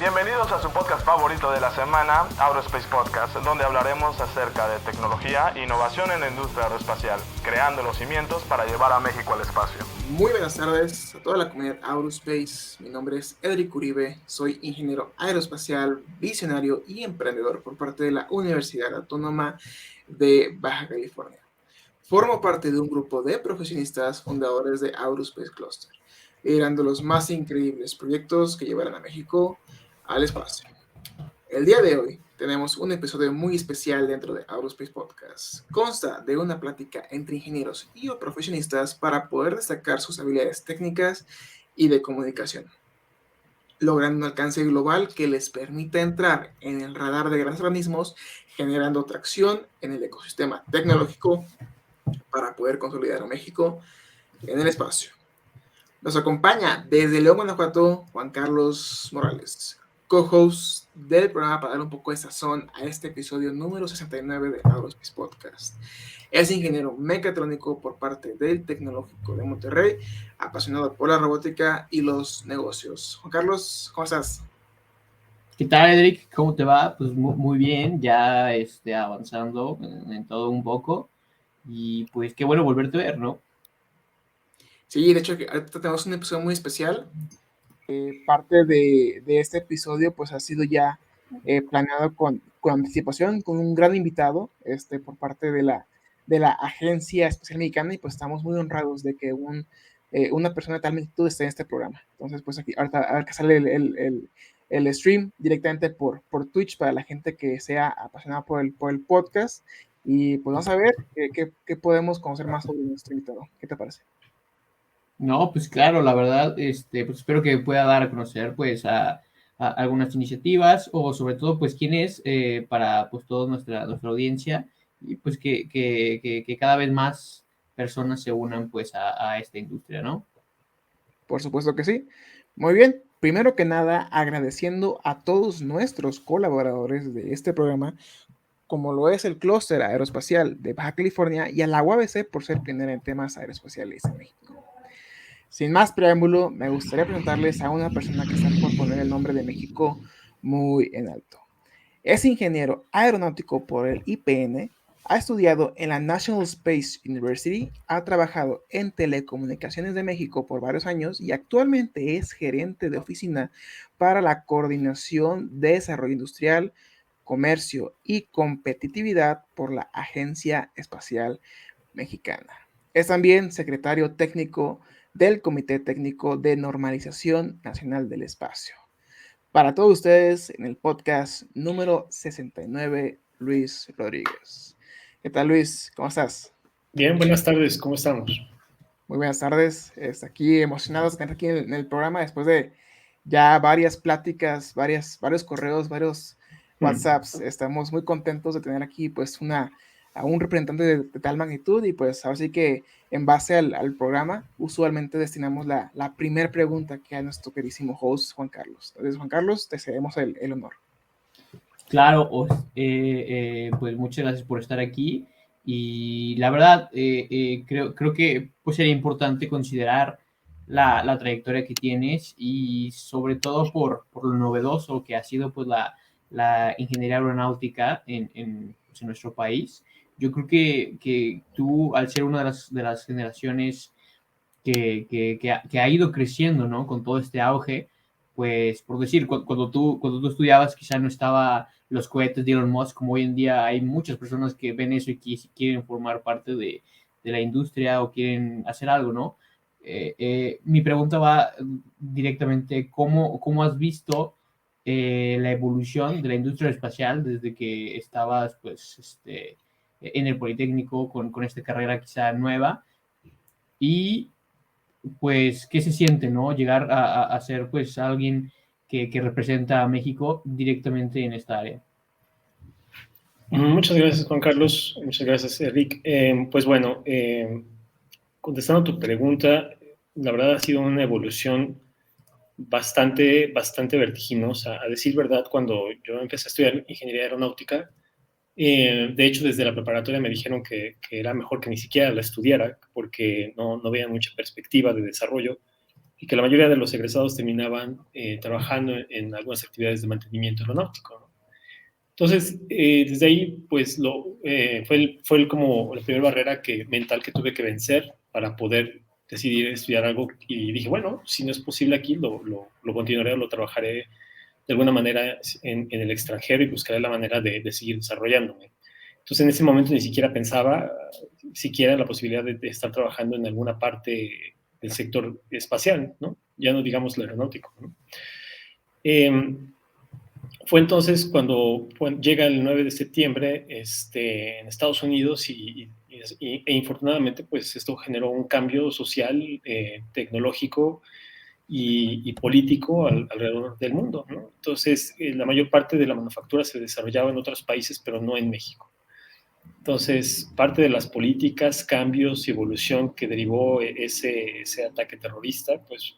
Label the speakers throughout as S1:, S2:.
S1: Bienvenidos a su podcast favorito de la semana, Aerospace Podcast, donde hablaremos acerca de tecnología e innovación en la industria aeroespacial, creando los cimientos para llevar a México al espacio.
S2: Muy buenas tardes a toda la comunidad Aerospace. Mi nombre es Edric Uribe, soy ingeniero aeroespacial, visionario y emprendedor por parte de la Universidad Autónoma de Baja California. Formo parte de un grupo de profesionistas fundadores de Aerospace Cluster, liderando los más increíbles proyectos que llevarán a México al espacio. El día de hoy tenemos un episodio muy especial dentro de Aerospace Podcast. Consta de una plática entre ingenieros y profesionistas para poder destacar sus habilidades técnicas y de comunicación, logrando un alcance global que les permita entrar en el radar de grandes organismos, generando tracción en el ecosistema tecnológico para poder consolidar a México en el espacio. Nos acompaña desde León, Guanajuato, Juan Carlos Morales, co-host del programa para dar un poco de sazón a este episodio número 69 de Aerospace Podcast. Es ingeniero mecatrónico por parte del Tecnológico de Monterrey, apasionado por la robótica y los negocios. Juan Carlos, ¿cómo estás?
S3: ¿Qué tal, Edric? ¿Cómo te va? Pues muy bien, ya avanzando en todo un poco. Y pues qué bueno volverte a ver, ¿no?
S2: Sí, de hecho, ahorita tenemos un episodio muy especial. Parte de este episodio pues ha sido ya planeado con anticipación, con un gran invitado por parte de la Agencia Espacial Mexicana, y pues estamos muy honrados de que una persona de tal magnitud esté en este programa. Entonces pues aquí ahorita que sale el stream directamente por Twitch para la gente que sea apasionada por el podcast, y pues vamos a ver qué podemos conocer más sobre nuestro invitado. ¿Qué te parece?
S3: No, pues claro, la verdad, pues espero que pueda dar a conocer pues a algunas iniciativas o sobre todo pues quién es para pues toda nuestra audiencia y pues que cada vez más personas se unan pues a esta industria, ¿no?
S2: Por supuesto que sí. Muy bien. Primero que nada, agradeciendo a todos nuestros colaboradores de este programa, como lo es el Clúster Aeroespacial de Baja California y a la UABC por ser pionera en temas aeroespaciales en México. Sin más preámbulo, me gustaría presentarles a una persona que está por poner el nombre de México muy en alto. Es ingeniero aeronáutico por el IPN, ha estudiado en la National Space University, ha trabajado en Telecomunicaciones de México por varios años y actualmente es gerente de oficina para la coordinación de desarrollo industrial, comercio y competitividad por la Agencia Espacial Mexicana. Es también secretario técnico del Comité Técnico de Normalización Nacional del Espacio. Para todos ustedes, en el podcast número 69, Luis Rodríguez. ¿Qué tal, Luis? ¿Cómo estás?
S4: Bien, buenas tardes, ¿cómo estamos?
S2: Muy buenas tardes. Aquí emocionados de tener aquí en el programa después de ya varias pláticas, varios correos, varios WhatsApps. Estamos muy contentos de tener aquí pues a un representante de tal magnitud, y pues ahora sí que en base al programa usualmente destinamos la primera pregunta que a nuestro queridísimo host Juan Carlos. Entonces, Juan Carlos, te cedemos el honor.
S3: Claro, pues muchas gracias por estar aquí y la verdad creo que pues sería importante considerar la trayectoria que tienes y sobre todo por lo novedoso que ha sido pues la ingeniería aeronáutica pues, en nuestro país. Yo creo que tú, al ser una de las generaciones que ha ido creciendo, ¿no? Con todo este auge, pues, por decir, cuando tú estudiabas quizá no estaba los cohetes de Elon Musk, como hoy en día hay muchas personas que ven eso y quieren formar parte de la industria o quieren hacer algo, ¿no? Mi pregunta va directamente, ¿cómo has visto la evolución de la industria espacial desde que estabas, pues, en el Politécnico con esta carrera quizá nueva? Y pues, ¿qué se siente, no? Llegar a ser, pues, alguien que representa a México directamente en esta área.
S4: Muchas gracias, Juan Carlos. Muchas gracias, Eric. Pues bueno, contestando tu pregunta, la verdad ha sido una evolución bastante vertiginosa. A decir verdad, cuando yo empecé a estudiar ingeniería aeronáutica, de hecho, desde la preparatoria me dijeron que era mejor que ni siquiera la estudiara porque no veía mucha perspectiva de desarrollo. y que la mayoría de los egresados terminaban trabajando en algunas actividades de mantenimiento aeronáutico, ¿no? Entonces, desde ahí, pues, fue como la primera barrera mental que tuve que vencer para poder decidir estudiar algo, y dije, bueno, si no es posible aquí, lo continuaré, lo trabajaré de alguna manera en el extranjero y buscaré la manera de seguir desarrollándome. Entonces, en ese momento ni siquiera pensaba siquiera la posibilidad de estar trabajando en alguna parte del sector espacial, ¿no? Ya no digamos lo aeronáutico, ¿no? Fue entonces cuando llega el 9 de septiembre en Estados Unidos e infortunadamente pues esto generó un cambio social, tecnológico y político alrededor del mundo, ¿no? Entonces la mayor parte de la manufactura se desarrollaba en otros países, pero no en México. Entonces, parte de las políticas, cambios y evolución que derivó ese ataque terrorista, pues,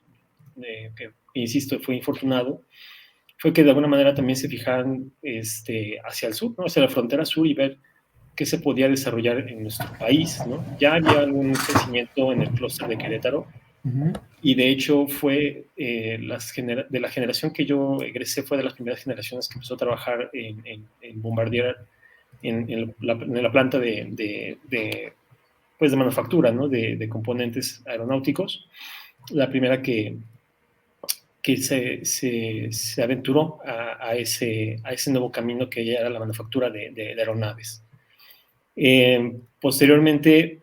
S4: que, insisto, fue infortunado, fue que de alguna manera también se fijaran hacia el sur, ¿no? Hacia la frontera sur, y ver qué se podía desarrollar en nuestro país, ¿no? Ya había algún crecimiento en el clúster de Querétaro, y de hecho fue de la generación que yo egresé, fue de las primeras generaciones que empezó a trabajar en Bombardier, en la planta de manufactura, ¿no? de componentes aeronáuticos, la primera que se aventuró a ese nuevo camino que ya era la manufactura de aeronaves. Posteriormente,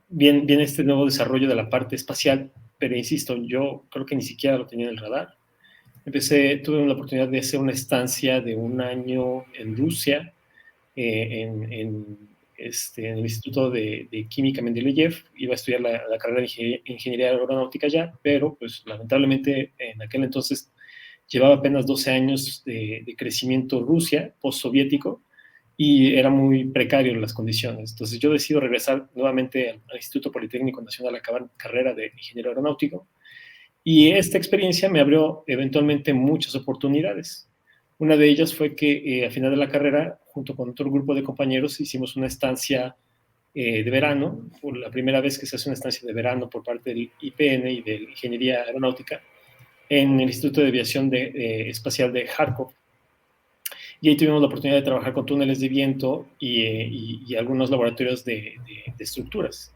S4: viene este nuevo desarrollo de la parte espacial, pero insisto, yo creo que ni siquiera lo tenía en el radar. Tuve la oportunidad de hacer una estancia de 1 año en Rusia, en el Instituto de Química Mendeleev. Iba a estudiar la carrera de Ingeniería Aeronáutica ya, pero pues lamentablemente en aquel entonces llevaba apenas 12 años de crecimiento Rusia, postsoviético, y era muy precario las condiciones. Entonces yo decido regresar nuevamente al Instituto Politécnico Nacional a acabar carrera de Ingeniero Aeronáutico, y esta experiencia me abrió eventualmente muchas oportunidades. Una de ellas fue que al final de la carrera, junto con otro grupo de compañeros, hicimos una estancia de verano, por la primera vez que se hace una estancia de verano por parte del IPN y de Ingeniería Aeronáutica, en el Instituto de Aviación Espacial de Kharkov. Y ahí tuvimos la oportunidad de trabajar con túneles de viento y algunos laboratorios de estructuras.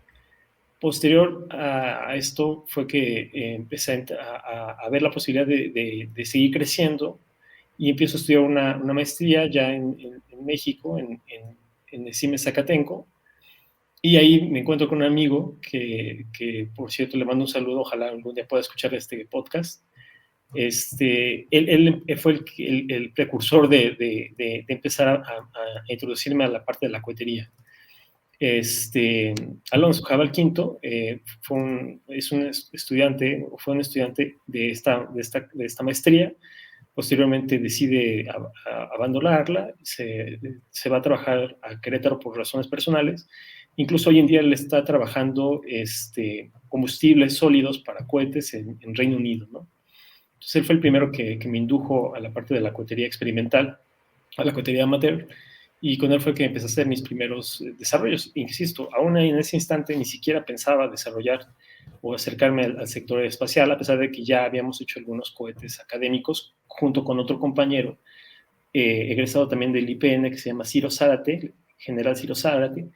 S4: Posterior a esto fue que empecé a ver la posibilidad de seguir creciendo, y empiezo a estudiar una maestría ya en México, en el CIME Zacatenco, y ahí me encuentro con un amigo que por cierto, le mando un saludo, ojalá algún día pueda escuchar este podcast. Él fue el precursor de empezar a introducirme a la parte de la cohetería. Alonso Jabal Quinto fue un estudiante de esta maestría. Posteriormente decide abandonarla, se va a trabajar a Querétaro por razones personales. Incluso hoy en día él está trabajando combustibles sólidos para cohetes en Reino Unido, ¿no? Entonces él fue el primero que me indujo a la parte de la cohetería experimental, a la cohetería amateur, y con él fue que empecé a hacer mis primeros desarrollos. Insisto, aún en ese instante ni siquiera pensaba desarrollar o acercarme al sector espacial, a pesar de que ya habíamos hecho algunos cohetes académicos junto con otro compañero egresado también del IPN, que se llama Ciro Zárate, general Ciro Zárate,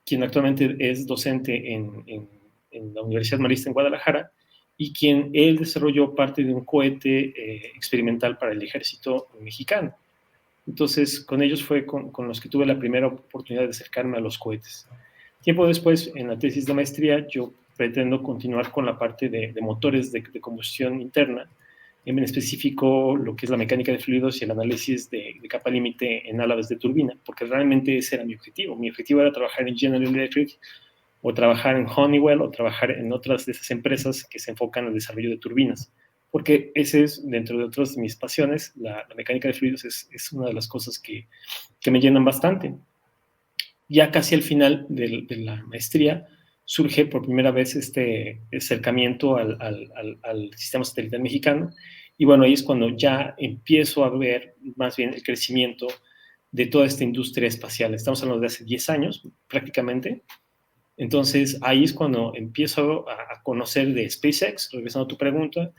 S4: quien actualmente es docente en la Universidad Marista en Guadalajara, y él desarrolló parte de un cohete experimental para el ejército mexicano. Entonces, con ellos fue con los que tuve la primera oportunidad de acercarme a los cohetes. Tiempo después, en la tesis de maestría, yo pretendo continuar con la parte de motores de combustión interna, en específico lo que es la mecánica de fluidos y el análisis de capa límite en álabes de turbina, porque realmente ese era mi objetivo. Mi objetivo era trabajar en General Electric, o trabajar en Honeywell, o trabajar en otras de esas empresas que se enfocan en el desarrollo de turbinas, porque ese es, dentro de otras de mis pasiones, la mecánica de fluidos es una de las cosas que me llenan bastante. Ya casi al final de la maestría, surge por primera vez este acercamiento al sistema satelital mexicano, y bueno, ahí es cuando ya empiezo a ver más bien el crecimiento de toda esta industria espacial. Estamos hablando de hace 10 años prácticamente, Entonces, ahí es cuando empiezo a conocer de SpaceX, regresando a tu pregunta,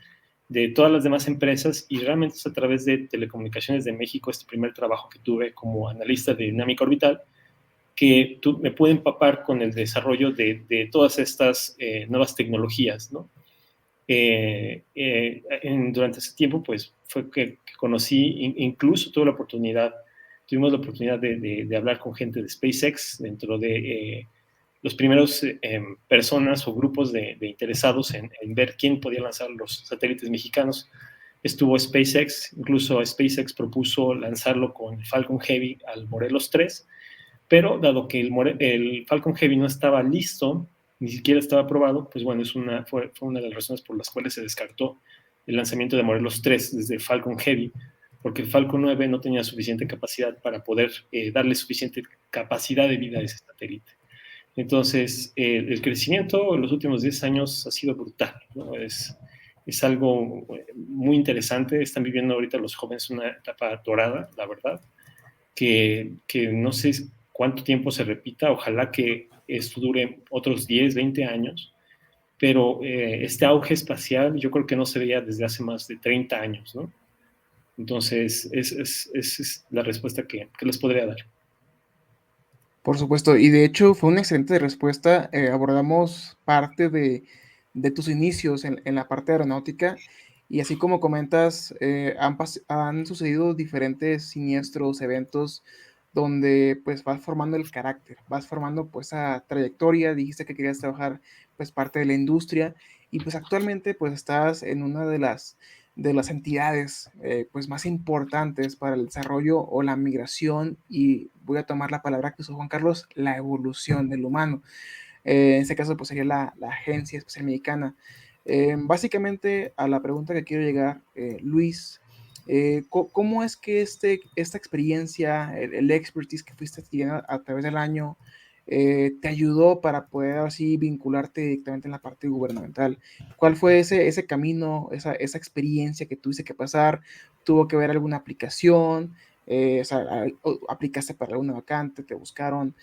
S4: de todas las demás empresas, y realmente es a través de Telecomunicaciones de México, este primer trabajo que tuve como analista de dinámica orbital, que me pude empapar con el desarrollo de todas estas nuevas tecnologías, ¿no? Durante ese tiempo, pues, fue que conocí, incluso tuvimos la oportunidad de hablar con gente de SpaceX dentro de los primeros personas o grupos de interesados en ver quién podía lanzar los satélites mexicanos. Estuvo SpaceX, incluso SpaceX propuso lanzarlo con Falcon Heavy al Morelos 3, pero dado que el Falcon Heavy no estaba listo, ni siquiera estaba aprobado, pues bueno, fue una de las razones por las cuales se descartó el lanzamiento de Morelos 3 desde Falcon Heavy, porque el Falcon 9 no tenía suficiente capacidad para poder darle suficiente capacidad de vida a ese satélite. Entonces, el crecimiento en los últimos 10 años ha sido brutal, ¿no? Es algo muy interesante. Están viviendo ahorita los jóvenes una etapa dorada, la verdad, que no sé cuánto tiempo se repita. Ojalá que esto dure otros 10, 20 años, pero este auge espacial yo creo que no se veía desde hace más de 30 años, ¿no? Entonces, es la respuesta que les podría dar.
S2: Por supuesto, y de hecho fue una excelente respuesta. Abordamos parte de tus inicios en la parte aeronáutica, y así como comentas, han sucedido diferentes siniestros eventos donde pues vas formando el carácter, vas formando pues esa trayectoria. Dijiste que querías trabajar pues parte de la industria, y pues actualmente pues estás en una de las entidades pues más importantes para el desarrollo o la migración, y voy a tomar la palabra que usó Juan Carlos, la evolución del humano. En este caso pues sería la Agencia Espacial Mexicana. Básicamente a la pregunta que quiero llegar, Luis, ¿cómo es que esta experiencia, el expertise que fuiste adquiriendo a través del año, te ayudó para poder así vincularte directamente en la parte gubernamental? ¿Cuál fue ese camino, esa experiencia que tuviste que pasar? ¿Tuvo que ver alguna aplicación? O sea, ¿aplicaste para alguna vacante? ¿Te buscaron?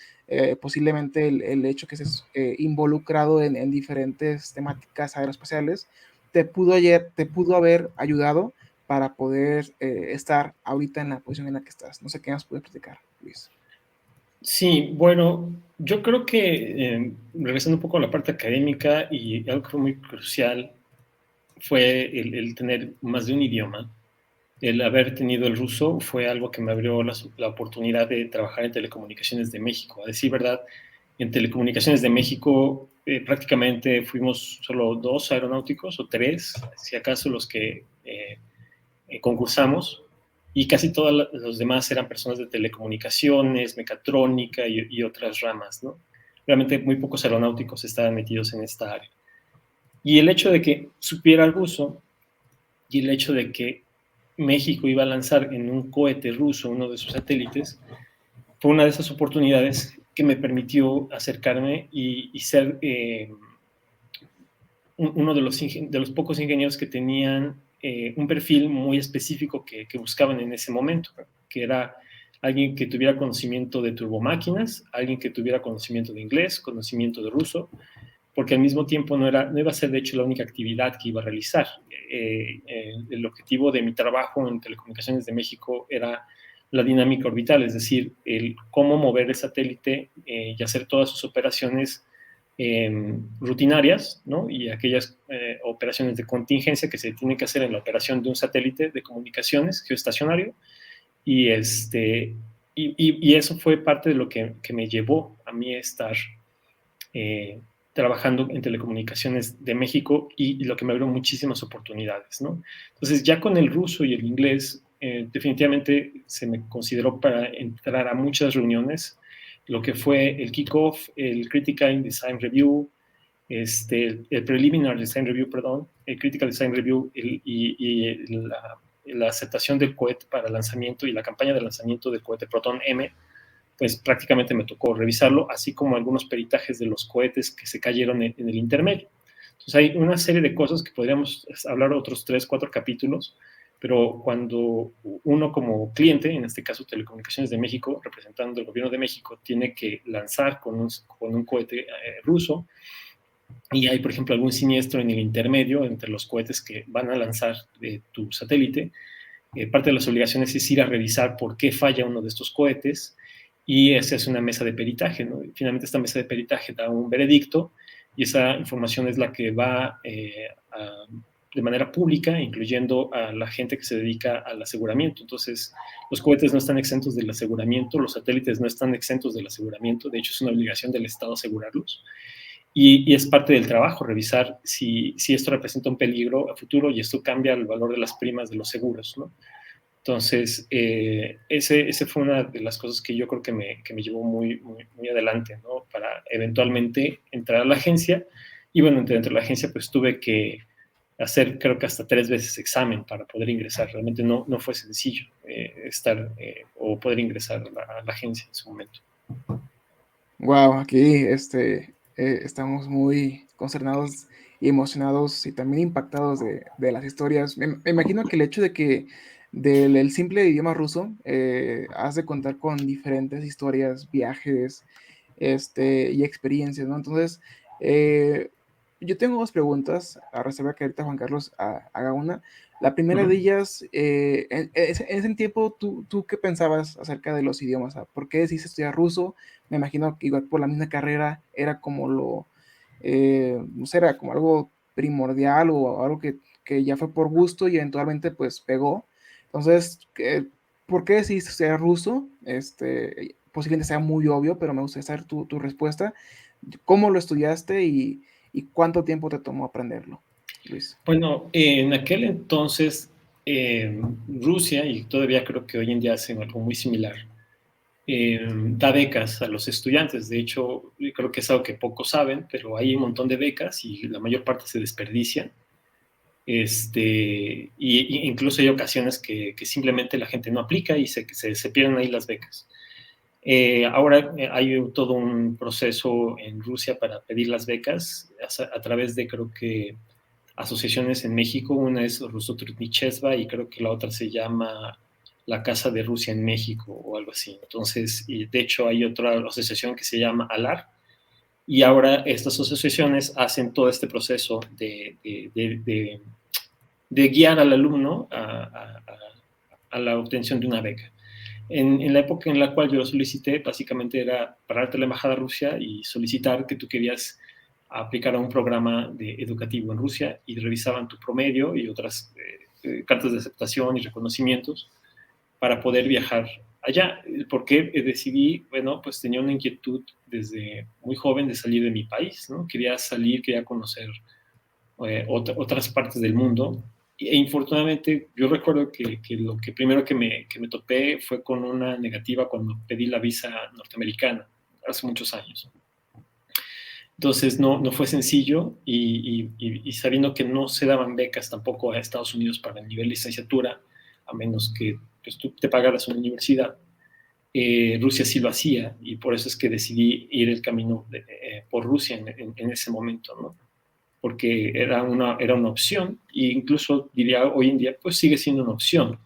S2: Posiblemente el hecho que estés involucrado en diferentes temáticas aeroespaciales te pudo haber ayudado para poder estar ahorita en la posición en la que estás. No sé qué más puedes platicar, Luis.
S4: Sí, bueno, yo creo que regresando un poco a la parte académica, y algo que fue muy crucial fue el tener más de un idioma. El haber tenido el ruso fue algo que me abrió la oportunidad de trabajar en Telecomunicaciones de México. A decir verdad, en Telecomunicaciones de México prácticamente fuimos solo 2 aeronáuticos o 3, si acaso, los que concursamos, y casi todos los demás eran personas de telecomunicaciones, mecatrónica y otras ramas, ¿no? Realmente muy pocos aeronáuticos estaban metidos en esta área. Y el hecho de que supiera el ruso, y el hecho de que México iba a lanzar en un cohete ruso uno de sus satélites, fue una de esas oportunidades que me permitió acercarme y ser uno de los pocos ingenieros que tenían un perfil muy específico que buscaban en ese momento, que era alguien que tuviera conocimiento de turbomáquinas, alguien que tuviera conocimiento de inglés, conocimiento de ruso, porque al mismo tiempo no iba a ser de hecho la única actividad que iba a realizar. El objetivo de mi trabajo en Telecomunicaciones de México era la dinámica orbital, es decir, el cómo mover el satélite y hacer todas sus operaciones rutinarias, ¿no? Y aquellas operaciones de contingencia que se tienen que hacer en la operación de un satélite de comunicaciones geoestacionario, y eso fue parte de lo que me llevó a mí a estar trabajando en Telecomunicaciones de México, y lo que me abrió muchísimas oportunidades, ¿no? Entonces, ya con el ruso y el inglés, definitivamente se me consideró para entrar a muchas reuniones, lo que fue el kickoff, el Critical Design Review, el Preliminary Design Review, perdón, el Critical Design Review, y la aceptación del cohete para lanzamiento y la campaña de lanzamiento del cohete Proton M, pues prácticamente me tocó revisarlo, así como algunos peritajes de los cohetes que se cayeron en el intermedio. Entonces hay una serie de cosas que podríamos hablar otros 3, 4 capítulos, pero cuando uno como cliente, en este caso Telecomunicaciones de México, representando el gobierno de México, tiene que lanzar con un cohete ruso, y hay, por ejemplo, algún siniestro en el intermedio entre los cohetes que van a lanzar tu satélite, parte de las obligaciones es ir a revisar por qué falla uno de estos cohetes, y se hace una mesa de peritaje, ¿no? Finalmente esta mesa de peritaje da un veredicto, y esa información es la que va de manera pública, incluyendo a la gente que se dedica al aseguramiento. Entonces, los cohetes no están exentos del aseguramiento, los satélites no están exentos del aseguramiento, de hecho es una obligación del Estado asegurarlos. Y es parte del trabajo revisar si esto representa un peligro a futuro, y esto cambia el valor de las primas de los seguros, ¿no? Entonces, ese fue una de las cosas que yo creo que me llevó muy adelante, ¿no? Para eventualmente entrar a la agencia. Y bueno, dentro de la agencia pues tuve que hacer, creo que hasta 3 veces examen para poder ingresar. Realmente no fue sencillo estar o poder ingresar a la agencia en su momento.
S2: Wow, aquí estamos muy consternados y emocionados y también impactados de las historias. Me imagino que el hecho de que del simple idioma ruso has de contar con diferentes historias, viajes, y experiencias, ¿no? Entonces, yo tengo 2 preguntas, a reserva que ahorita Juan Carlos haga una. La primera de ellas, en ese tiempo, ¿tú qué pensabas acerca de los idiomas? ¿Por qué decidiste estudiar ruso? Me imagino que igual por la misma carrera era como no sé, era como algo primordial o algo que ya fue por gusto y eventualmente pues pegó. Entonces, ¿por qué decidiste estudiar ruso? Posiblemente sea muy obvio, pero me gustaría saber tu respuesta. ¿Cómo lo estudiaste y cuánto tiempo te tomó aprenderlo, Luis?
S4: Bueno, en aquel entonces Rusia, y todavía creo que hoy en día hacen algo muy similar, da becas a los estudiantes. De hecho, creo que es algo que pocos saben, pero hay un montón de becas y la mayor parte se desperdician. Y incluso hay ocasiones que simplemente la gente no aplica y se pierden ahí las becas. Ahora hay todo un proceso en Rusia para pedir las becas a través de, creo que, asociaciones en México. Una es Russo-Trudnichesva y creo que la otra se llama la Casa de Rusia en México o algo así. Entonces, y de hecho hay otra asociación que se llama ALAR, y ahora estas asociaciones hacen todo este proceso de guiar al alumno a la obtención de una beca. En la época en la cual yo lo solicité, básicamente era pararte a la embajada de Rusia y solicitar que tú querías aplicar a un programa educativo en Rusia, y revisaban tu promedio y otras cartas de aceptación y reconocimientos para poder viajar allá. ¿Por qué decidí? Bueno, pues tenía una inquietud desde muy joven de salir de mi país, ¿no? Quería salir, quería conocer otras partes del mundo. E infortunadamente yo recuerdo que lo que primero que me topé fue con una negativa cuando pedí la visa norteamericana, hace muchos años. Entonces no fue sencillo, y sabiendo que no se daban becas tampoco a Estados Unidos para el nivel de licenciatura, a menos que pues, tú te pagaras una universidad, Rusia sí lo hacía, y por eso es que decidí ir el camino por Rusia en ese momento, ¿no? Porque era una opción, e incluso diría hoy en día, pues sigue siendo una opción.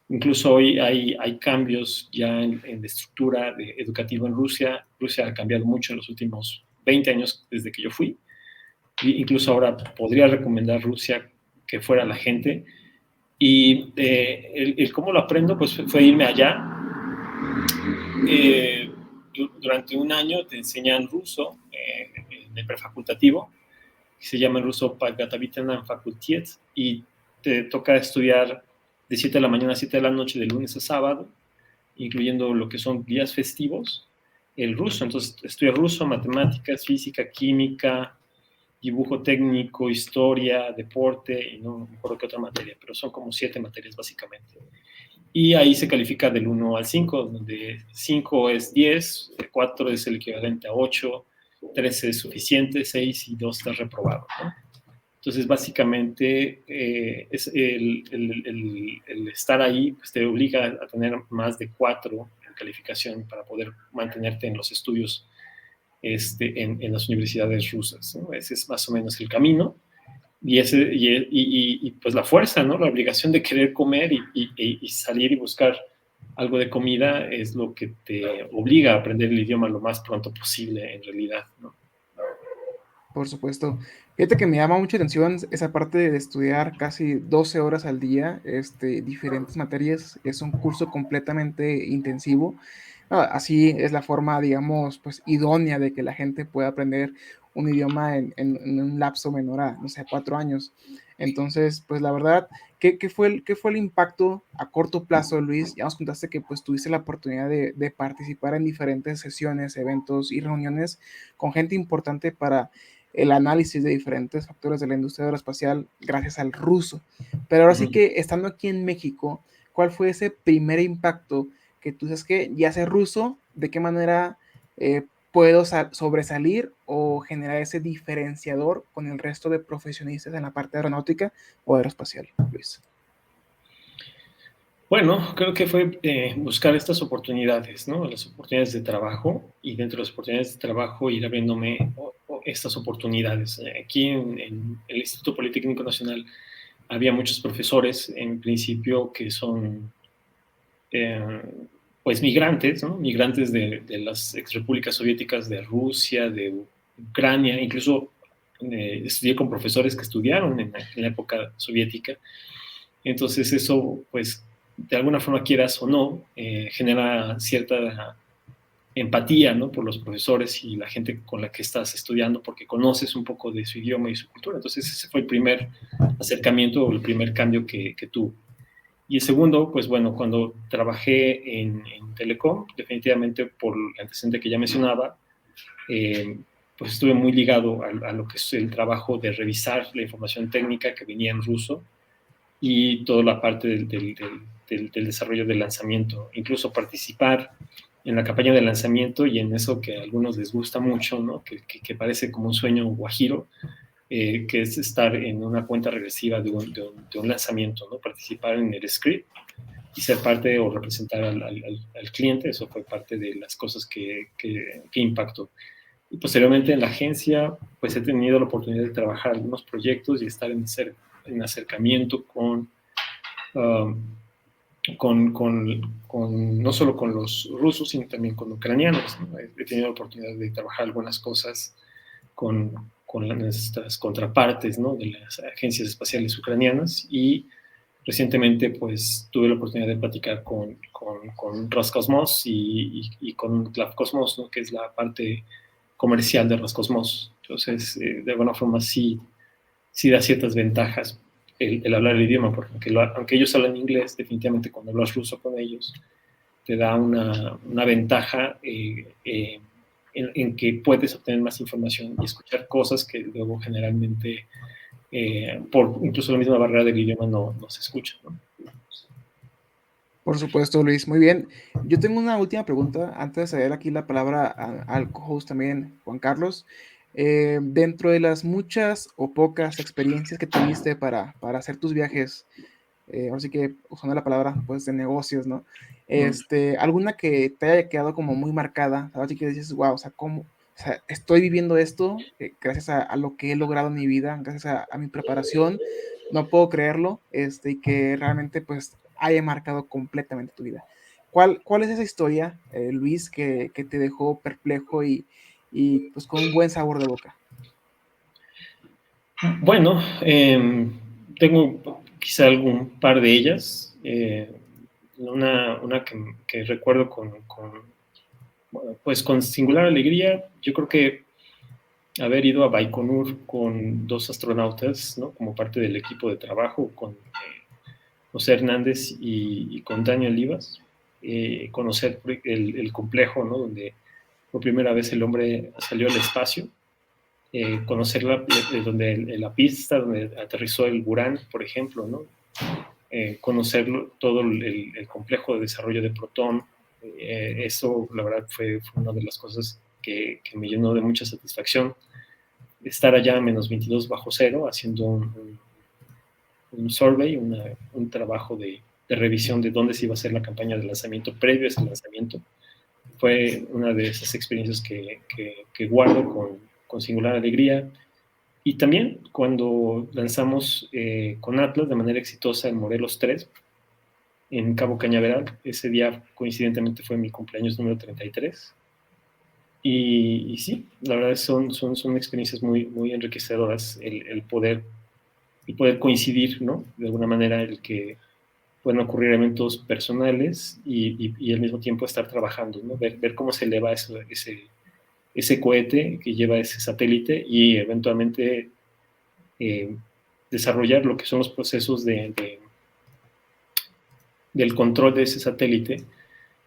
S4: Incluso hoy hay cambios ya en la estructura educativa en Rusia. Rusia ha cambiado mucho en los últimos 20 años desde que yo fui. Incluso ahora podría recomendar Rusia que fuera la gente. Y el cómo lo aprendo, pues fue irme allá. Durante un año te enseñan ruso en el prefacultativo, se llama en ruso Подготовительная fakultiet, y te toca estudiar de 7 de la mañana a 7 de la noche, de lunes a sábado, incluyendo lo que son días festivos, el ruso. Entonces estudias ruso, matemáticas, física, química, dibujo técnico, historia, deporte, y no me acuerdo qué otra materia, pero son como 7 materias básicamente. Y ahí se califica del 1 al 5, donde 5 es 10, 4 es el equivalente a 8, 3 es suficiente, 6 y 2 está reprobado, ¿no? Entonces, básicamente, es el estar ahí pues, te obliga a tener más de 4 en calificación para poder mantenerte en los estudios en las universidades rusas, ¿no? Ese es más o menos el camino. y pues la fuerza, ¿no? La obligación de querer comer y salir y buscar algo de comida es lo que te obliga a aprender el idioma lo más pronto posible, en realidad, ¿no?
S2: Por supuesto. Fíjate que me llama mucha atención esa parte de estudiar casi 12 horas al día, diferentes materias. Es un curso completamente intensivo. Así es la forma, digamos, pues idónea de que la gente pueda aprender un idioma en un lapso menor a, no sé, 4 años. Entonces, pues la verdad, ¿qué fue el impacto a corto plazo, Luis? Ya nos contaste que pues tuviste la oportunidad de participar en diferentes sesiones, eventos y reuniones con gente importante para el análisis de diferentes factores de la industria aeroespacial gracias al ruso. Pero ahora sí que estando aquí en México, ¿cuál fue ese primer impacto que tú sabes que ya sé ruso? ¿De qué manera puedo sobresalir o generar ese diferenciador con el resto de profesionistas en la parte aeronáutica o aeroespacial, Luis?
S4: Bueno, creo que fue buscar estas oportunidades, ¿no? Las oportunidades de trabajo, y dentro de las oportunidades de trabajo ir abriéndome estas oportunidades. Aquí en el Instituto Politécnico Nacional había muchos profesores, en principio, que son eh, pues migrantes, ¿no? Migrantes de las exrepúblicas soviéticas, de Rusia, de Ucrania, incluso estudié con profesores que estudiaron en la época soviética. Entonces eso, pues, de alguna forma, quieras o no, genera cierta empatía, ¿no? Por los profesores y la gente con la que estás estudiando, porque conoces un poco de su idioma y su cultura. Entonces ese fue el primer acercamiento o el primer cambio que tuve. Y el segundo, pues bueno, cuando trabajé en Telecom, definitivamente por el antecedente que ya mencionaba, pues estuve muy ligado a lo que es el trabajo de revisar la información técnica que venía en ruso y toda la parte del desarrollo del lanzamiento, incluso participar en la campaña de lanzamiento y en eso que a algunos les gusta mucho, ¿no? que parece como un sueño guajiro, que es estar en una cuenta regresiva de un lanzamiento, ¿no? Participar en el script y ser parte o representar al cliente. Eso fue parte de las cosas que impactó. Y posteriormente en la agencia, pues he tenido la oportunidad de trabajar algunos proyectos y estar en acercamiento um, no solo con los rusos, sino también con ucranianos, ¿no? He tenido la oportunidad de trabajar algunas cosas con nuestras contrapartes, ¿no? De las agencias espaciales ucranianas, y recientemente pues tuve la oportunidad de platicar con Roscosmos y con Glavcosmos, ¿no? Que es la parte comercial de Roscosmos. Entonces, de alguna forma sí da ciertas ventajas el hablar el idioma, porque aunque ellos hablan inglés, definitivamente cuando hablas ruso con ellos, te da una ventaja en que puedes obtener más información y escuchar cosas que luego generalmente, por incluso la misma barrera del idioma, no se escuchan, ¿no?
S2: Por supuesto, Luis. Muy bien. Yo tengo una última pregunta antes de ceder aquí la palabra al co-host también, Juan Carlos. Dentro de las muchas o pocas experiencias que tuviste para hacer tus viajes, ahora sí que usando la palabra, pues, de negocios, ¿no? Alguna que te haya quedado como muy marcada, ahora sí que dices, wow, o sea, ¿cómo? O sea, estoy viviendo esto gracias a lo que he logrado en mi vida, gracias a mi preparación, no puedo creerlo, y que realmente, pues, haya marcado completamente tu vida. ¿Cuál es esa historia, Luis, que te dejó perplejo y pues con un buen sabor de boca?
S4: Bueno, tengo quizá algún par de ellas. Una que recuerdo pues con singular alegría. Yo creo que haber ido a Baikonur con dos astronautas, ¿no? Como parte del equipo de trabajo, con José Hernández y con Daniel Olivas, conocer el complejo, ¿no? Donde por primera vez el hombre salió al espacio, conocer la pista donde aterrizó el Buran, por ejemplo, ¿no? Conocer todo el complejo de desarrollo de Proton. Eso, la verdad, fue una de las cosas que me llenó de mucha satisfacción. Estar allá a menos 22 bajo cero, haciendo un survey, un trabajo de revisión de dónde se iba a hacer la campaña de lanzamiento previo a ese lanzamiento. Fue una de esas experiencias que guardo con singular alegría. Y también cuando lanzamos con Atlas de manera exitosa el Morelos 3 en Cabo Cañaveral, ese día coincidentemente fue mi cumpleaños número 33. Y sí, la verdad son experiencias muy, muy enriquecedoras el poder coincidir, ¿no? De alguna manera el que pueden ocurrir eventos personales y al mismo tiempo estar trabajando, ¿no? Ver cómo se eleva ese cohete que lleva ese satélite y eventualmente desarrollar lo que son los procesos del control de ese satélite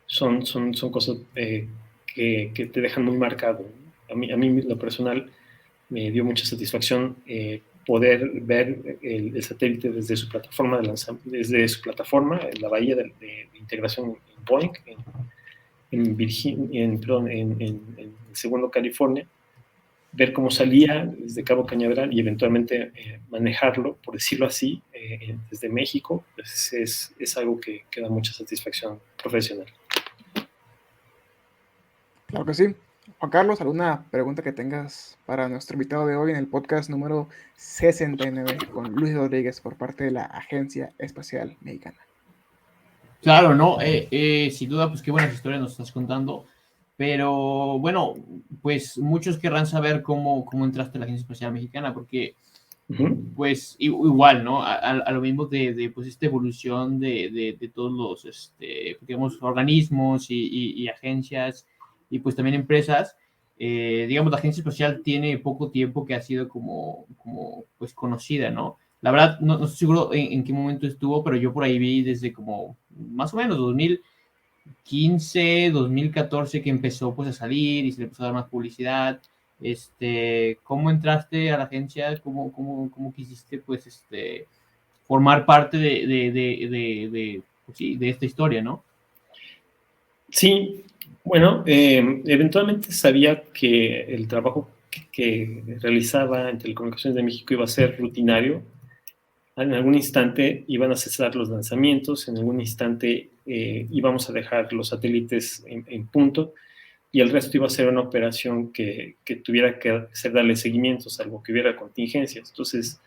S4: son cosas que te dejan muy marcado. A mí, lo personal, me dio mucha satisfacción poder ver el satélite desde su plataforma de lanzamiento, desde su plataforma en la bahía de integración en Boeing, en Virginia, en el segundo California, ver cómo salía desde Cabo Cañaveral y eventualmente manejarlo, por decirlo así, desde México, pues es algo que da mucha satisfacción profesional.
S2: Claro que sí. Juan Carlos, ¿alguna pregunta que tengas para nuestro invitado de hoy en el podcast número 69 con Luis Rodríguez por parte de la Agencia Espacial Mexicana?
S3: Claro, ¿no? Sin duda, pues qué buenas historias nos estás contando. Pero bueno, pues muchos querrán saber cómo entraste a la Agencia Espacial Mexicana, porque pues igual, ¿no? A lo mismo de pues esta evolución de todos los, digamos, organismos y agencias y pues también empresas. Digamos, la Agencia Espacial tiene poco tiempo que ha sido como pues conocida, ¿no? La verdad, no estoy seguro en qué momento estuvo, pero yo por ahí vi desde como más o menos 2015, 2014 que empezó pues a salir y se le empezó a dar más publicidad. ¿Cómo entraste a la agencia? ¿Cómo quisiste pues formar parte pues, sí, de esta historia, ¿no?
S4: Sí, bueno, eventualmente sabía que el trabajo que realizaba en Telecomunicaciones de México iba a ser rutinario. En algún instante iban a cesar los lanzamientos, en algún instante íbamos a dejar los satélites en punto y el resto iba a ser una operación que tuviera que ser darle seguimiento, salvo que hubiera contingencias. Entonces,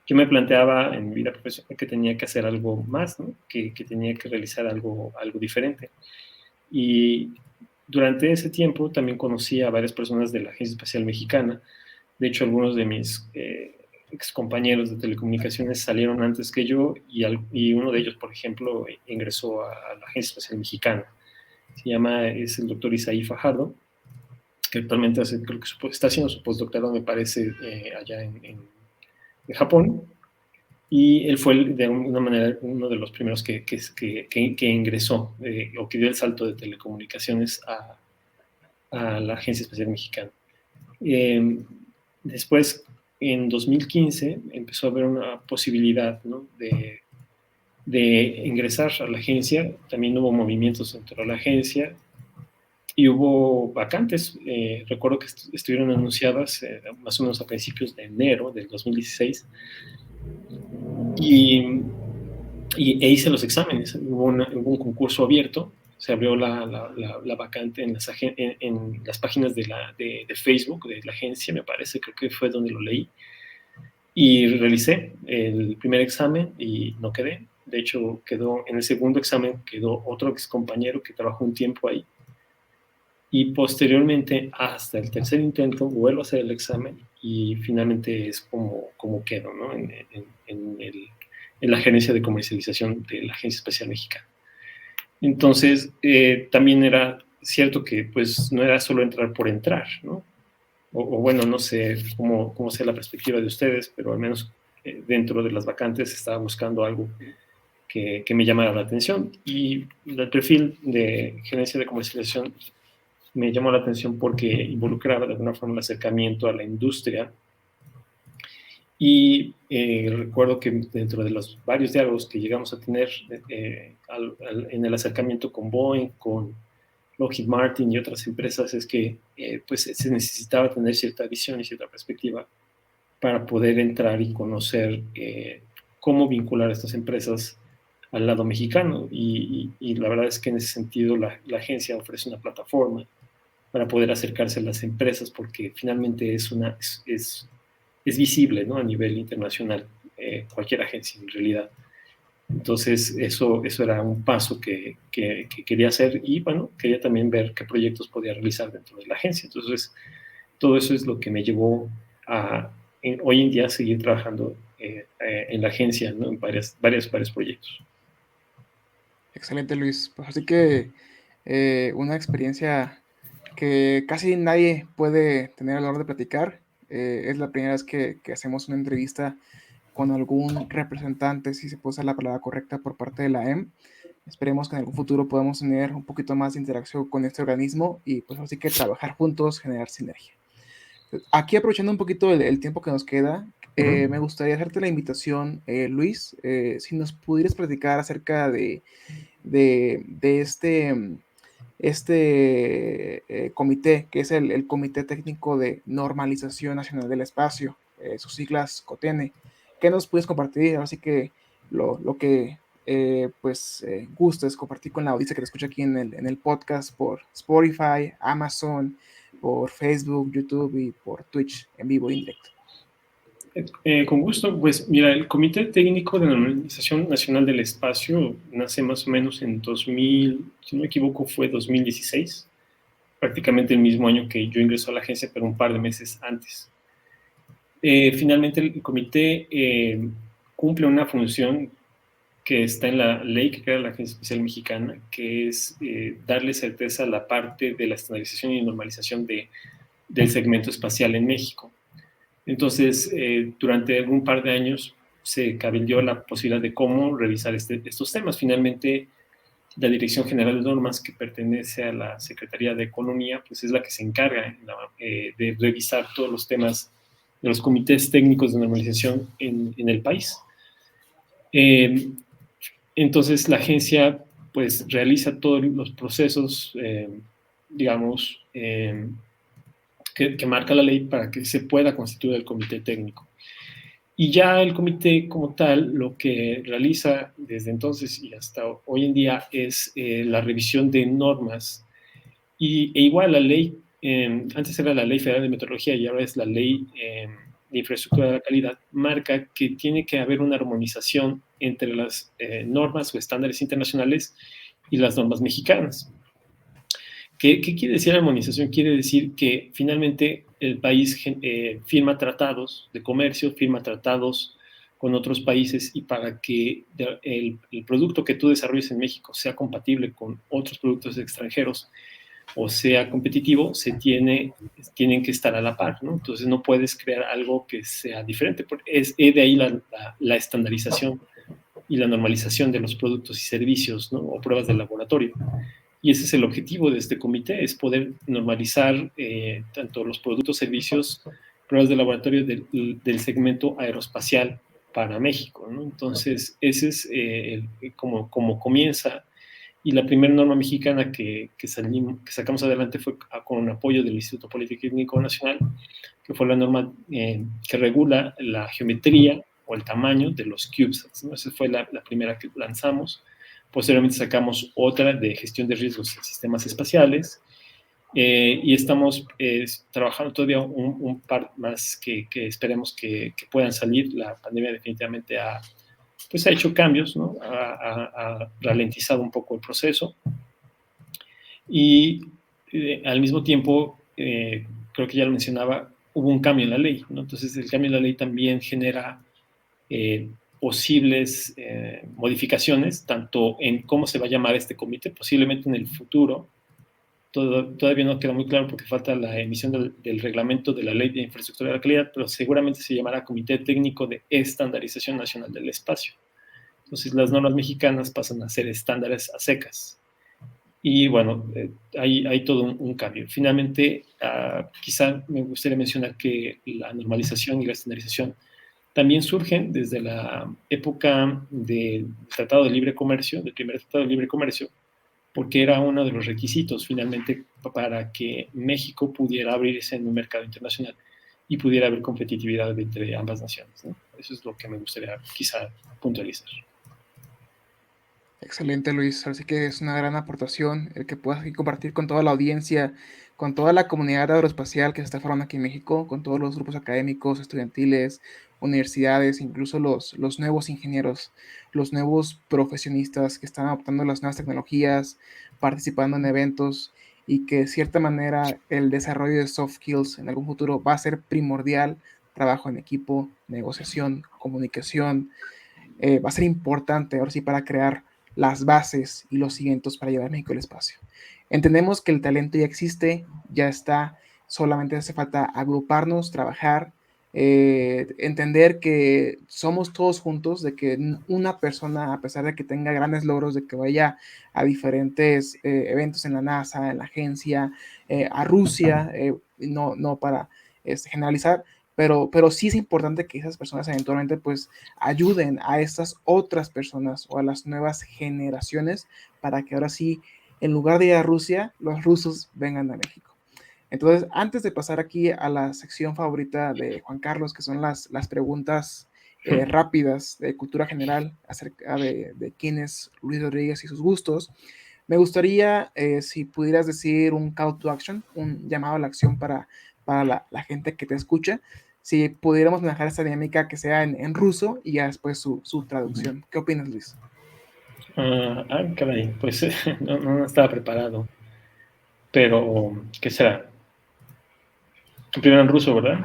S4: yo me planteaba en mi vida profesional que tenía que hacer algo más, ¿no? que tenía que realizar algo diferente. Y durante ese tiempo también conocí a varias personas de la Agencia Espacial Mexicana. De hecho, algunos de mis ex compañeros de telecomunicaciones salieron antes que yo y uno de ellos, por ejemplo, ingresó a la Agencia Espacial Mexicana. Es el doctor Isaí Fajardo, que actualmente creo que está haciendo su postdoctorado, me parece, allá en Japón. Y él fue de alguna manera uno de los primeros que ingresó o que dio el salto de telecomunicaciones a la Agencia Espacial Mexicana. Después, en 2015, empezó a haber una posibilidad, ¿no? de ingresar a la agencia. También hubo movimientos dentro de la agencia y hubo vacantes. Recuerdo que estuvieron anunciadas más o menos a principios de enero del 2016 e hice los exámenes. Hubo un concurso abierto, se abrió la vacante en las páginas de Facebook de la agencia, me parece, creo que fue donde lo leí, y realicé el primer examen y no quedé. De hecho, en el segundo examen quedó otro ex compañero que trabajó un tiempo ahí, y posteriormente, hasta el tercer intento, vuelvo a hacer el examen y finalmente es como quedo, ¿no? en la gerencia de comercialización de la Agencia Espacial Mexicana. Entonces, también era cierto que pues no era solo entrar por entrar, ¿no? O bueno, no sé cómo sea la perspectiva de ustedes, pero al menos dentro de las vacantes estaba buscando algo que me llamara la atención. Y el perfil de gerencia de comercialización me llamó la atención porque involucraba de alguna forma el acercamiento a la industria. Y recuerdo que dentro de los varios diálogos que llegamos a tener en el acercamiento con Boeing, con Lockheed Martin y otras empresas, es que pues se necesitaba tener cierta visión y cierta perspectiva para poder entrar y conocer cómo vincular a estas empresas al lado mexicano. Y la verdad es que en ese sentido la agencia ofrece una plataforma para poder acercarse a las empresas, porque finalmente es es visible, ¿no? A nivel internacional, cualquier agencia en realidad. Entonces, eso era un paso que quería hacer y, bueno, quería también ver qué proyectos podía realizar dentro de la agencia. Entonces, todo eso es lo que me llevó a hoy en día seguir trabajando en la agencia, ¿no? En varios proyectos.
S2: Excelente, Luis. Pues así que una experiencia que casi nadie puede tener el honor de platicar. Es la primera vez que hacemos una entrevista con algún representante, si se puede usar la palabra correcta, por parte de la EM. Esperemos que en algún futuro podamos tener un poquito más de interacción con este organismo y pues así que trabajar juntos, generar sinergia. Aquí aprovechando un poquito el tiempo que nos queda, me gustaría hacerte la invitación, Luis, si nos pudieras platicar acerca de este comité, que es el Comité Técnico de Normalización Nacional del Espacio, sus siglas COTENE. ¿Qué nos puedes compartir? Así que lo que gustes compartir con la audiencia que te escucha aquí en el podcast por Spotify, Amazon, por Facebook, YouTube y por Twitch en vivo e indirecto.
S4: Con gusto, pues mira, el Comité Técnico de Normalización Nacional del Espacio nace más o menos en 2000, si no me equivoco, fue 2016, prácticamente el mismo año que yo ingreso a la agencia, pero un par de meses antes. Finalmente, el comité cumple una función que está en la ley que crea la Agencia Espacial Mexicana, que es darle certeza a la parte de la estandarización y normalización del segmento espacial en México. Entonces, durante un par de años se cabildeó la posibilidad de cómo revisar estos temas. Finalmente, la Dirección General de Normas, que pertenece a la Secretaría de Economía, pues es la que se encarga de revisar todos los temas de los comités técnicos de normalización en el país. Entonces, la agencia pues realiza todos los procesos, digamos, que marca la ley para que se pueda constituir el comité técnico. Y ya el comité como tal lo que realiza desde entonces y hasta hoy en día es la revisión de normas. E igual la ley, antes era la Ley Federal de Meteorología y ahora es la Ley de Infraestructura de la Calidad, marca que tiene que haber una armonización entre las normas o estándares internacionales y las normas mexicanas. ¿Qué quiere decir armonización? Quiere decir que finalmente el país firma tratados de comercio, firma tratados con otros países y para que el producto que tú desarrolles en México sea compatible con otros productos extranjeros o sea competitivo, tienen que estar a la par, ¿no? Entonces no puedes crear algo que sea diferente. Es de ahí la estandarización y la normalización de los productos y servicios, ¿no? O pruebas de laboratorio. Y ese es el objetivo de este comité, es poder normalizar tanto los productos, servicios, pruebas de laboratorio del segmento aeroespacial para México, ¿no? Entonces, ese es como comienza. Y la primera norma mexicana que sacamos adelante fue con apoyo del Instituto Politécnico Nacional, que fue la norma que regula la geometría o el tamaño de los CubeSats, ¿no? Esa fue la primera que lanzamos. Posteriormente sacamos otra de gestión de riesgos en sistemas espaciales y estamos trabajando todavía un par más que esperemos que puedan salir. La pandemia definitivamente ha hecho cambios, ¿no? Ha ralentizado un poco el proceso y al mismo tiempo, creo que ya lo mencionaba, hubo un cambio en la ley, ¿no? Entonces el cambio en la ley también genera posibles modificaciones, tanto en cómo se va a llamar este comité, posiblemente en el futuro. Todavía no queda muy claro porque falta la emisión del reglamento de la Ley de Infraestructura de la Calidad, pero seguramente se llamará Comité Técnico de Estandarización Nacional del Espacio. Entonces las normas mexicanas pasan a ser estándares a secas. Y bueno, hay todo un cambio. Finalmente, quizá me gustaría mencionar que la normalización y la estandarización también surgen desde la época del Tratado de Libre Comercio, del primer Tratado de Libre Comercio, porque era uno de los requisitos finalmente para que México pudiera abrirse en un mercado internacional y pudiera haber competitividad entre ambas naciones, ¿no? Eso es lo que me gustaría quizá puntualizar.
S2: Excelente, Luis. Así que es una gran aportación el que puedas compartir con toda la audiencia con toda la comunidad aeroespacial que se está formando aquí en México, con todos los grupos académicos, estudiantiles, universidades, incluso los nuevos ingenieros, los nuevos profesionistas que están adoptando las nuevas tecnologías, participando en eventos y que de cierta manera el desarrollo de soft skills en algún futuro va a ser primordial, trabajo en equipo, negociación, comunicación, va a ser importante ahora sí para crear las bases y los cimientos para llevar a México al espacio. Entendemos que el talento ya existe, ya está, solamente hace falta agruparnos, trabajar, entender que somos todos juntos, de que una persona, a pesar de que tenga grandes logros, de que vaya a diferentes eventos en la NASA, en la agencia, a Rusia, no para generalizar, pero sí es importante que esas personas eventualmente pues ayuden a estas otras personas o a las nuevas generaciones para que ahora sí, en lugar de ir a Rusia, los rusos vengan a México. Entonces, antes de pasar aquí a la sección favorita de Juan Carlos, que son las preguntas rápidas de cultura general acerca de quién es Luis Rodríguez y sus gustos, me gustaría si pudieras decir un call to action, un llamado a la acción para la gente que te escucha, si pudiéramos manejar esta dinámica que sea en ruso y ya después su traducción. ¿Qué opinas, Luis?
S4: Caray, pues no estaba preparado. Pero, ¿qué será? Primero en ruso, ¿verdad?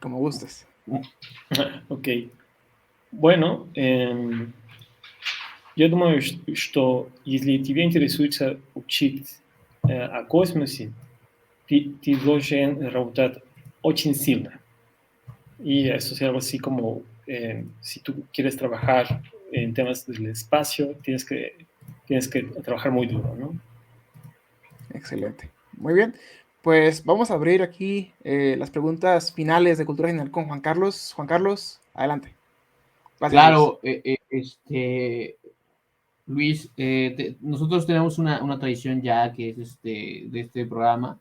S2: Como gustes.
S4: Ok. Bueno, я думаю, что если тебя интересует учить о космосе, ты должен работать очень сильно. Y eso es algo así como, si tú quieres trabajar en temas del espacio, tienes que trabajar muy duro, ¿no?
S2: Excelente. Muy bien. Pues vamos a abrir aquí las preguntas finales de cultura general con Juan Carlos. Juan Carlos, adelante. Gracias,
S3: Claro, Luis, nosotros tenemos una tradición ya que es de este programa,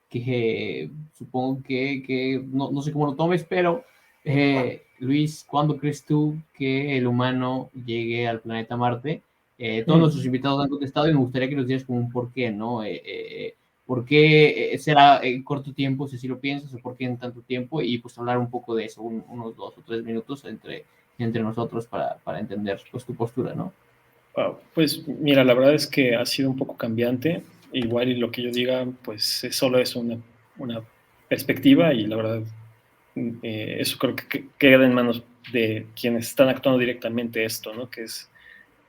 S3: que supongo que no sé cómo lo tomes, pero Luis, ¿cuándo crees tú que el humano llegue al planeta Marte? Todos nuestros invitados han contestado y me gustaría que nos dieras como un por qué, ¿no? ¿Por qué será en corto tiempo, si así lo piensas, o por qué en tanto tiempo? Y pues hablar un poco de eso, unos 2 o 3 minutos entre nosotros para entender pues tu postura, ¿no?
S4: Pues mira, la verdad es que ha sido un poco cambiante. Igual y lo que yo diga, pues solo es una perspectiva y la verdad, eso creo que queda en manos de quienes están actuando directamente esto, ¿no? Que es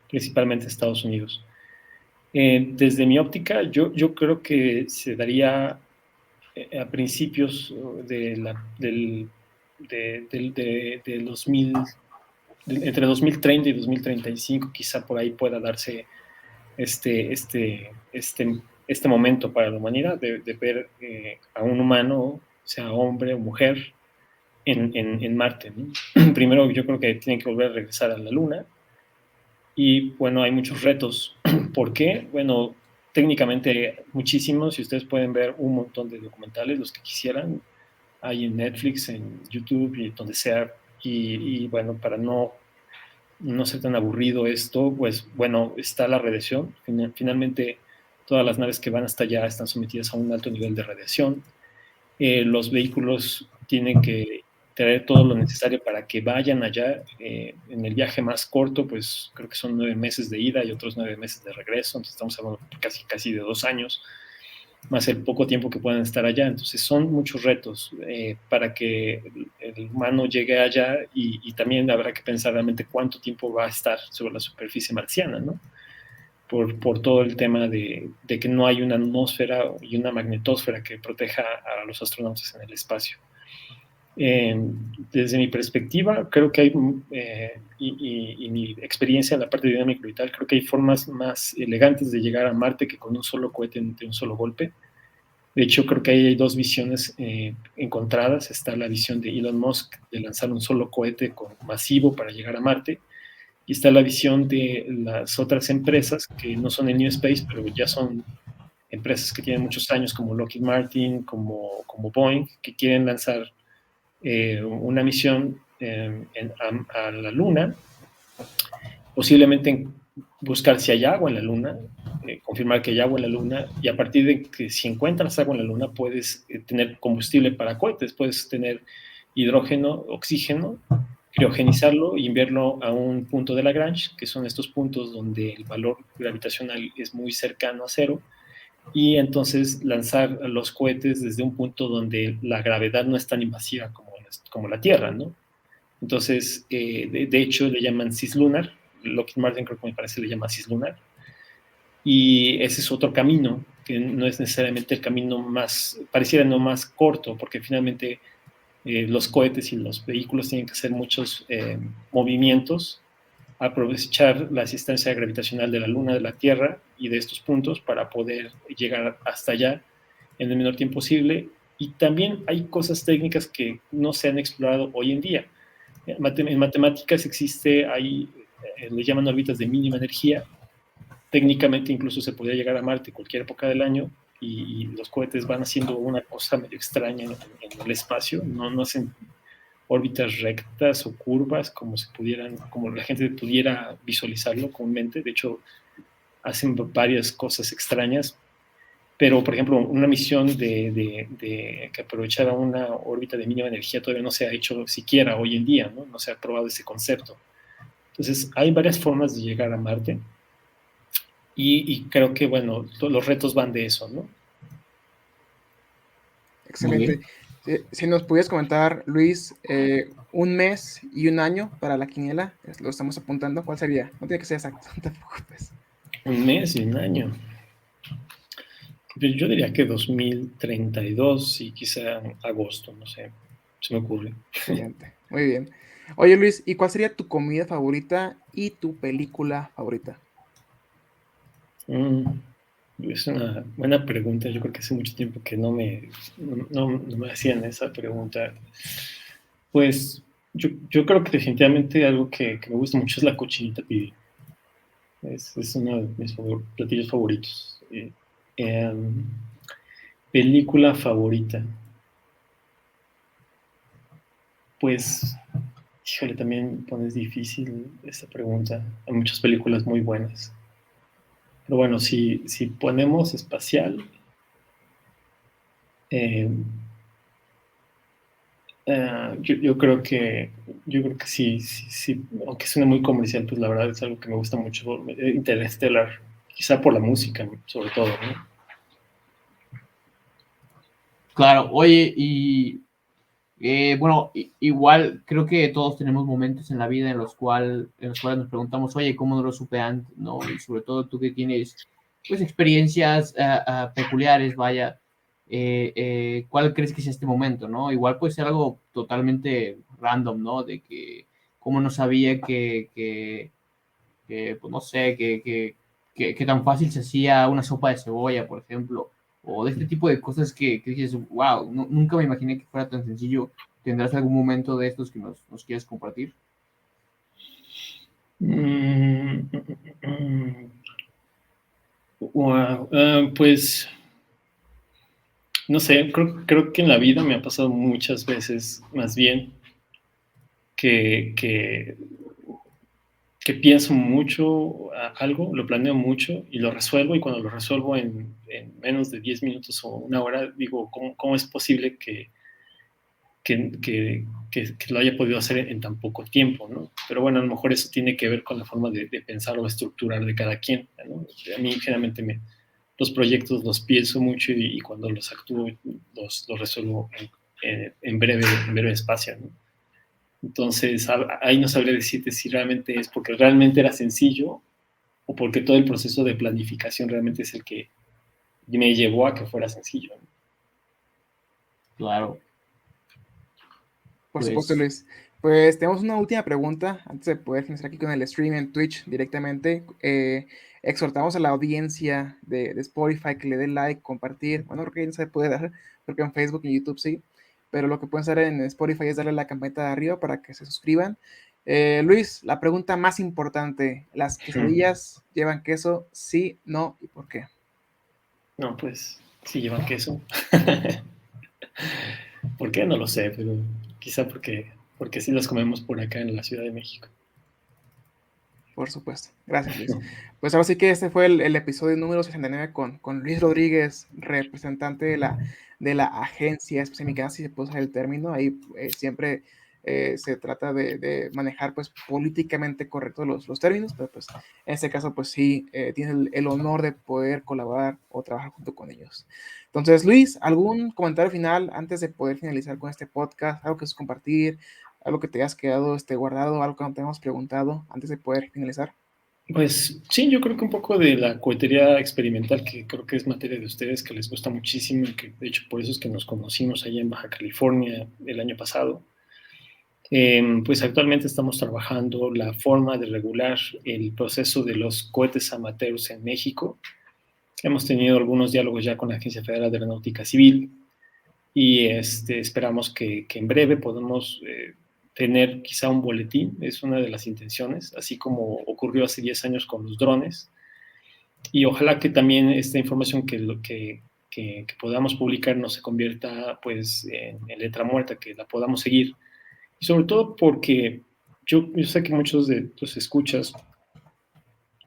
S4: principalmente Estados Unidos. Desde mi óptica, yo creo que se daría a principios del 2000, entre 2030 y 2035, quizá por ahí pueda darse este momento para la humanidad de ver a un humano, sea hombre o mujer, en Marte, ¿no? Primero yo creo que tienen que volver a regresar a la Luna y bueno, hay muchos retos. ¿Por qué? Bueno, técnicamente muchísimos, y ustedes pueden ver un montón de documentales, los que quisieran, hay en Netflix, en YouTube y donde sea, y bueno, para no ser tan aburrido esto, pues bueno, está la radiación. Finalmente, todas las naves que van hasta allá están sometidas a un alto nivel de radiación. Los vehículos tienen que tener todo lo necesario para que vayan allá. En el viaje más corto, pues creo que son 9 meses de ida y otros 9 meses de regreso. Entonces estamos hablando casi de 2 años, más el poco tiempo que puedan estar allá. Entonces son muchos retos para que el humano llegue allá y también habrá que pensar realmente cuánto tiempo va a estar sobre la superficie marciana, ¿no? Por todo el tema de que no hay una atmósfera y una magnetosfera que proteja a los astronautas en el espacio. Desde mi perspectiva, creo que hay, y mi experiencia en la parte dinámica y tal, creo que hay formas más elegantes de llegar a Marte que con un solo cohete de un solo golpe. De hecho, creo que ahí hay dos visiones encontradas. Está la visión de Elon Musk de lanzar un solo cohete masivo para llegar a Marte, y está la visión de las otras empresas que no son el New Space, pero ya son empresas que tienen muchos años, como Lockheed Martin, como Boeing, que quieren lanzar una misión a la Luna, posiblemente buscar si hay agua en la Luna, confirmar que hay agua en la Luna, y a partir de que si encuentras agua en la Luna puedes tener combustible para cohetes, puedes tener hidrógeno, oxígeno, criogenizarlo y enviarlo a un punto de Lagrange, que son estos puntos donde el valor gravitacional es muy cercano a cero, y entonces lanzar los cohetes desde un punto donde la gravedad no es tan invasiva como la Tierra, ¿no? Entonces, de hecho, le llaman cislunar. Lockheed Martin, creo que me parece, le llama cislunar. Y ese es otro camino, que no es necesariamente el camino más, pareciera no más corto, porque finalmente los cohetes y los vehículos tienen que hacer muchos movimientos, aprovechar la asistencia gravitacional de la Luna, de la Tierra y de estos puntos para poder llegar hasta allá en el menor tiempo posible. Y también hay cosas técnicas que no se han explorado hoy en día. En matemáticas existe, le llaman órbitas de mínima energía. Técnicamente incluso se podría llegar a Marte cualquier época del año, y los cohetes van haciendo una cosa medio extraña en el espacio. No hacen órbitas rectas o curvas como la gente pudiera visualizarlo comúnmente. De hecho, hacen varias cosas extrañas. Pero, por ejemplo, una misión que aprovechara una órbita de mínima energía todavía no se ha hecho siquiera hoy en día, ¿no? No se ha probado ese concepto. Entonces, hay varias formas de llegar a Marte, y creo que, bueno, los retos van de eso, ¿no?
S2: Excelente. Si nos pudieras comentar, Luis, un mes y un año para la quiniela, lo estamos apuntando, ¿cuál sería? No tiene que ser exacto, no te preocupes.
S4: Un mes y un año. Yo diría que 2032 y quizá agosto, no sé, se me ocurre.
S2: Excelente, muy bien. Oye, Luis, ¿y cuál sería tu comida favorita y tu película favorita?
S4: Es una buena pregunta. Yo creo que hace mucho tiempo que no me hacían esa pregunta. Pues yo creo que definitivamente algo que me gusta mucho es la cochinita pibil. Es uno de mis platillos favoritos. Película favorita. Pues, híjole, también pones difícil esta pregunta. Hay muchas películas muy buenas. Pero bueno, si ponemos espacial, yo creo que sí, aunque suene muy comercial, pues la verdad es algo que me gusta mucho, Interstellar, quizá por la música, sobre todo, ¿no?
S3: Claro, oye, bueno, igual creo que todos tenemos momentos en la vida en los cuales nos preguntamos, oye, ¿cómo no lo supe antes? ¿No? Y sobre todo tú que tienes, pues, experiencias peculiares, vaya, ¿cuál crees que es este momento, no? Igual puede ser algo totalmente random, ¿no? De que, cómo no sabía pues no sé, que tan fácil se hacía una sopa de cebolla, por ejemplo, o de este tipo de cosas que dices, wow, nunca me imaginé que fuera tan sencillo. ¿Tendrás algún momento de estos que nos quieras compartir?
S4: Wow. Pues, no sé, creo que en la vida me ha pasado muchas veces, más bien, que pienso mucho algo, lo planeo mucho y lo resuelvo, y cuando lo resuelvo en menos de 10 minutos o una hora, digo, ¿cómo es posible que lo haya podido hacer en tan poco tiempo, ¿no? Pero bueno, a lo mejor eso tiene que ver con la forma de pensar o estructurar de cada quien, ¿no? A mí generalmente los proyectos los pienso mucho, y cuando los actúo los resuelvo en breve espacio, ¿no? Entonces, ahí no sabría decirte si realmente es porque realmente era sencillo o porque todo el proceso de planificación realmente es el que me llevó a que fuera sencillo, ¿no?
S3: Claro.
S2: Por supuesto, Luis. Pues tenemos una última pregunta antes de poder finalizar aquí con el stream en Twitch directamente. Exhortamos a la audiencia de Spotify que le dé like, compartir. Bueno, creo que no se puede dar, porque en Facebook y YouTube sí. Pero lo que pueden hacer en Spotify es darle a la campanita de arriba para que se suscriban. Luis, la pregunta más importante: ¿las quesadillas llevan queso? Sí, no, ¿y por qué?
S4: No, pues sí llevan queso. ¿Por qué? No lo sé, pero quizá porque sí las comemos por acá en la Ciudad de México.
S2: Por supuesto. Gracias, Luis. Pues ahora sí que este fue el episodio número 69 con Luis Rodríguez, representante de la agencia espacial mexicana, si se puede usar el término. Ahí siempre se trata de manejar pues políticamente correctos los términos, pero pues en este caso pues sí, tiene el honor de poder colaborar o trabajar junto con ellos. Entonces, Luis, ¿algún comentario final antes de poder finalizar con este podcast? ¿Algo que es compartir? ¿Algo que te hayas quedado guardado? ¿Algo que no te hemos preguntado antes de poder finalizar?
S4: Pues sí, yo creo que un poco de la cohetería experimental, que creo que es materia de ustedes, que les gusta muchísimo y que de hecho por eso es que nos conocimos allá en Baja California el año pasado. Pues actualmente estamos trabajando la forma de regular el proceso de los cohetes amateurs en México. Hemos tenido algunos diálogos ya con la Agencia Federal de Aeronáutica Civil y esperamos que en breve podamos tener quizá un boletín, es una de las intenciones, así como ocurrió hace 10 años con los drones. Y ojalá que también esta información que podamos publicar no se convierta pues en letra muerta, que la podamos seguir. Y sobre todo porque yo sé que muchos de los escuchas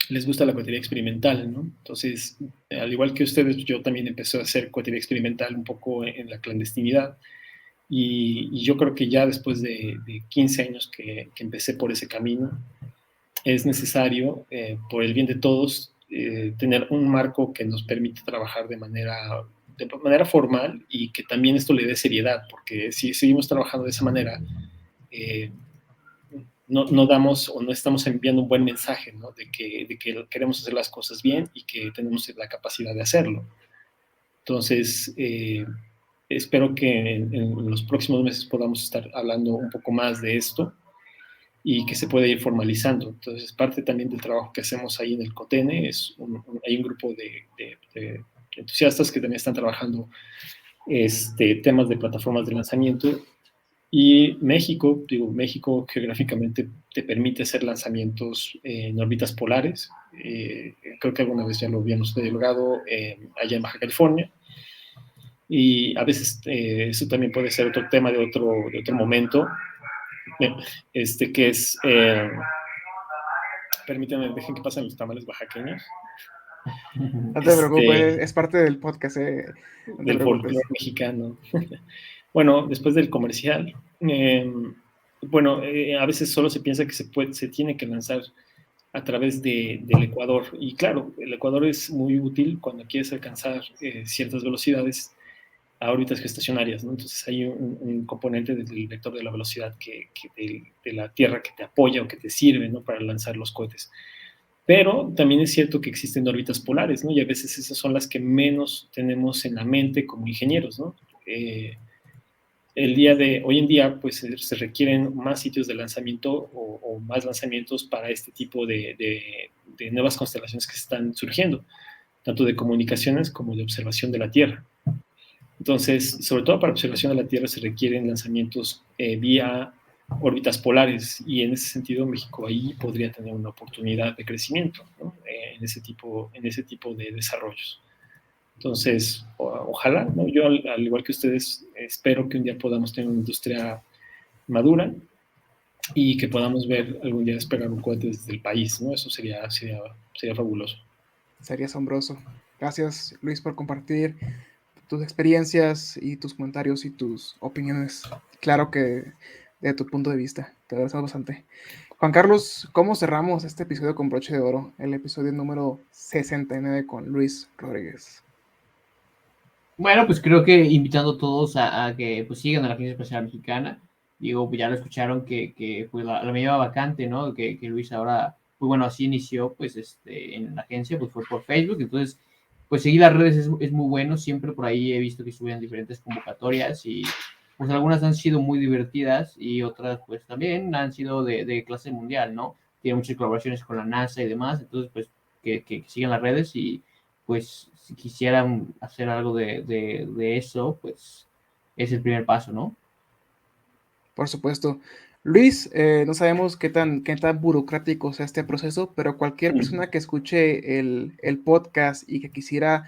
S4: les gusta la cohetería experimental, ¿no? Entonces, al igual que ustedes, yo también empecé a hacer cohetería experimental un poco en la clandestinidad. Y yo creo que ya después de 15 años que empecé por ese camino, es necesario, por el bien de todos, tener un marco que nos permita trabajar de manera formal y que también esto le dé seriedad, porque si seguimos trabajando de esa manera, no damos o no estamos enviando un buen mensaje, ¿no? de que queremos hacer las cosas bien y que tenemos la capacidad de hacerlo. Entonces, espero que en los próximos meses podamos estar hablando un poco más de esto y que se pueda ir formalizando. Entonces, parte también del trabajo que hacemos ahí en el COTENE, hay un grupo de entusiastas que también están trabajando temas de plataformas de lanzamiento. Y México geográficamente te permite hacer lanzamientos en órbitas polares. Creo que alguna vez ya lo habíamos dialogado allá en Baja California. Y a veces eso también puede ser otro tema de otro momento, que es, permítanme, dejen que pasen los tamales oaxaqueños.
S2: No te preocupes, es parte del podcast. No
S4: del folclore mexicano. Bueno, después del comercial, a veces solo se piensa que se tiene que lanzar a través del Ecuador. Y claro, el Ecuador es muy útil cuando quieres alcanzar ciertas velocidades a órbitas geoestacionarias, ¿no? Entonces hay un componente del vector de la velocidad de la Tierra que te apoya o que te sirve, ¿no? Para lanzar los cohetes. Pero también es cierto que existen órbitas polares, ¿no? Y a veces esas son las que menos tenemos en la mente como ingenieros, ¿no? Hoy en día, pues se requieren más sitios de lanzamiento o más lanzamientos para este tipo de nuevas constelaciones que están surgiendo, tanto de comunicaciones como de observación de la Tierra. Entonces, sobre todo para observación de la Tierra se requieren lanzamientos vía órbitas polares y en ese sentido México ahí podría tener una oportunidad de crecimiento, ¿no? en ese tipo de desarrollos. Entonces, ojalá, ¿no? Yo al igual que ustedes espero que un día podamos tener una industria madura y que podamos ver algún día despegar un cohete desde el país, ¿no? Eso sería fabuloso.
S2: Sería asombroso. Gracias, Luis, por compartir tus experiencias y tus comentarios y tus opiniones. Claro que de tu punto de vista. Te agradezco bastante. Juan Carlos, ¿cómo cerramos este episodio con broche de oro? El episodio número 69 con Luis Rodríguez.
S3: Bueno, pues creo que invitando a todos a que pues sigan a la Agencia Espacial Mexicana. Digo, pues ya lo escucharon que pues la lleva vacante, ¿no? Que Luis ahora, pues bueno, así inició pues en la agencia, pues fue por Facebook. Entonces, pues seguir las redes es muy bueno. Siempre por ahí he visto que suben diferentes convocatorias y pues algunas han sido muy divertidas y otras pues también han sido de clase mundial, ¿no? Tiene muchas colaboraciones con la NASA y demás. Entonces, pues que sigan las redes y pues si quisieran hacer algo de eso, pues es el primer paso, ¿no?
S2: Por supuesto. Luis, no sabemos qué tan burocrático sea este proceso, pero cualquier persona que escuche el podcast y que quisiera